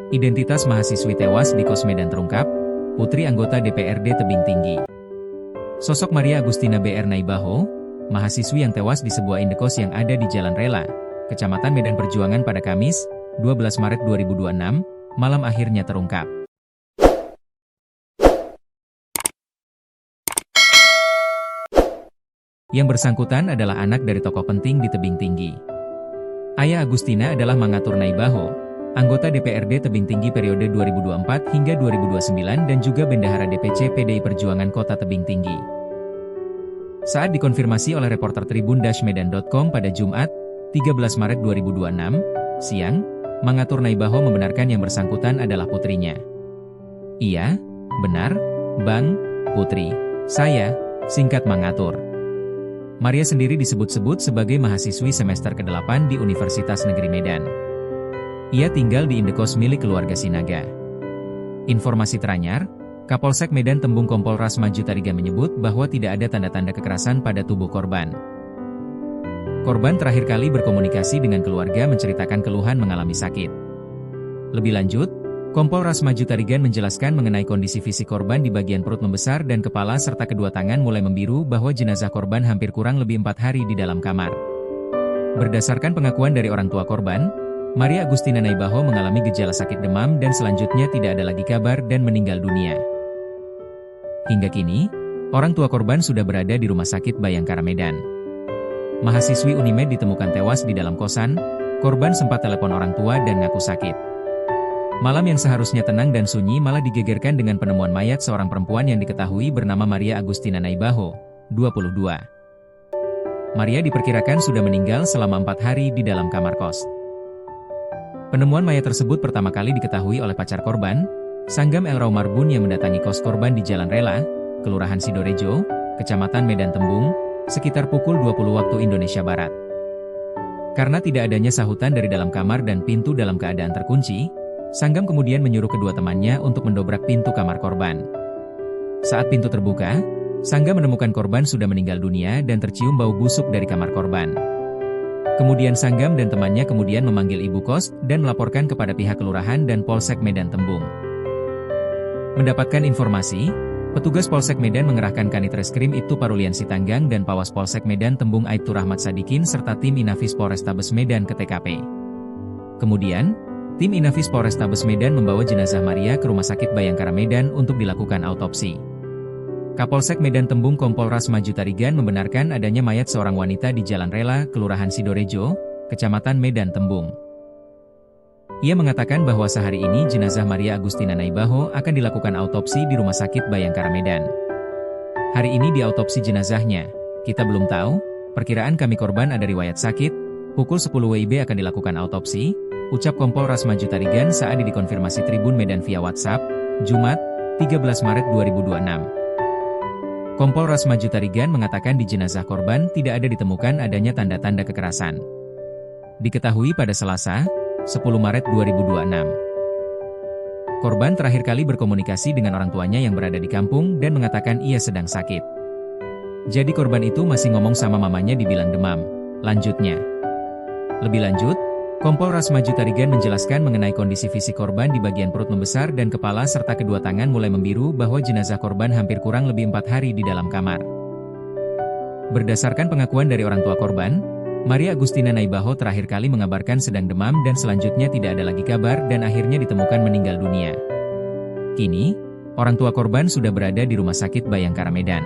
Identitas mahasiswi tewas di kos Medan terungkap, putri anggota DPRD tebing tinggi. Sosok Maria Agustina BR Naibaho, mahasiswi yang tewas di sebuah indekos yang ada di Jalan Rela, Kecamatan Medan Perjuangan pada Kamis, 12 Maret 2026, malam akhirnya terungkap. Yang bersangkutan adalah anak dari tokoh penting di tebing tinggi. Ayah Agustina adalah Mangatur Naibaho, anggota DPRD Tebing Tinggi periode 2024 hingga 2029 dan juga bendahara DPC PDI Perjuangan Kota Tebing Tinggi. Saat dikonfirmasi oleh reporter Tribun-Medan.com pada Jumat, 13 Maret 2026, siang, Mangatur Naibaho membenarkan yang bersangkutan adalah putrinya. Iya, benar, Bang, putri saya, singkat Mangatur. Maria sendiri disebut-sebut sebagai mahasiswi semester ke-8 di Universitas Negeri Medan. Ia tinggal di indekos milik keluarga Sinaga. Informasi teranyar, Kapolsek Medan Tembung Kompol Ras Maju Tarigan menyebut bahwa tidak ada tanda-tanda kekerasan pada tubuh korban. Korban terakhir kali berkomunikasi dengan keluarga menceritakan keluhan mengalami sakit. Lebih lanjut, Kompol Ras Maju Tarigan menjelaskan mengenai kondisi fisik korban di bagian perut membesar dan kepala serta kedua tangan mulai membiru bahwa jenazah korban hampir kurang lebih 4 hari di dalam kamar. Berdasarkan pengakuan dari orang tua korban, Maria Agustina Naibaho mengalami gejala sakit demam dan selanjutnya tidak ada lagi kabar dan meninggal dunia. Hingga kini, orang tua korban sudah berada di Rumah Sakit Bayangkara Medan. Mahasiswi Unimed ditemukan tewas di dalam kosan, korban sempat telepon orang tua dan ngaku sakit. Malam yang seharusnya tenang dan sunyi malah digegerkan dengan penemuan mayat seorang perempuan yang diketahui bernama Maria Agustina Naibaho, 22. Maria diperkirakan sudah meninggal selama 4 hari di dalam kamar kos. Penemuan mayat tersebut pertama kali diketahui oleh pacar korban, Sanggam Elraw Marbun yang mendatangi kos korban di Jalan Rela, Kelurahan Sidorejo, Kecamatan Medan Tembung, sekitar pukul 20 waktu Indonesia Barat. Karena tidak adanya sahutan dari dalam kamar dan pintu dalam keadaan terkunci, Sanggam kemudian menyuruh kedua temannya untuk mendobrak pintu kamar korban. Saat pintu terbuka, Sanggam menemukan korban sudah meninggal dunia dan tercium bau busuk dari kamar korban. Kemudian Sanggam dan temannya kemudian memanggil ibu kos dan melaporkan kepada pihak kelurahan dan Polsek Medan Tembung. Mendapatkan informasi, petugas Polsek Medan mengerahkan Kanit Reskrim Ibtu Parulian Sitanggang dan Pawas Polsek Medan Tembung Aibtu Rahmat Sadikin serta tim Inafis Polrestabes Medan ke TKP. Kemudian, tim Inafis Polrestabes Medan membawa jenazah Maria ke Rumah Sakit Bayangkara Medan untuk dilakukan autopsi. Kapolsek Medan Tembung Kompol Ras Maju Tarigan membenarkan adanya mayat seorang wanita di Jalan Rela, Kelurahan Sidorejo, Kecamatan Medan Tembung. Ia mengatakan bahwa sehari ini jenazah Maria Agustina Naibaho akan dilakukan autopsi di Rumah Sakit Bayangkara Medan. Hari ini diautopsi jenazahnya, kita belum tahu, perkiraan kami korban ada riwayat sakit, pukul 10 WIB akan dilakukan autopsi, ucap Kompol Ras Maju Tarigan saat dikonfirmasi Tribun Medan via WhatsApp, Jumat, 13 Maret 2026. Kompol Ras Maju Tarigan mengatakan di jenazah korban tidak ada ditemukan adanya tanda-tanda kekerasan. Diketahui pada Selasa, 10 Maret 2026. Korban terakhir kali berkomunikasi dengan orang tuanya yang berada di kampung dan mengatakan ia sedang sakit. Jadi korban itu masih ngomong sama mamanya dibilang demam, lanjutnya. Lebih lanjut, Kompol Ras Maju Tarigan menjelaskan mengenai kondisi fisik korban di bagian perut membesar dan kepala serta kedua tangan mulai membiru bahwa jenazah korban hampir kurang lebih 4 hari di dalam kamar. Berdasarkan pengakuan dari orang tua korban, Maria Agustina Naibaho terakhir kali mengabarkan sedang demam dan selanjutnya tidak ada lagi kabar dan akhirnya ditemukan meninggal dunia. Kini, orang tua korban sudah berada di Rumah Sakit Bayangkara Medan.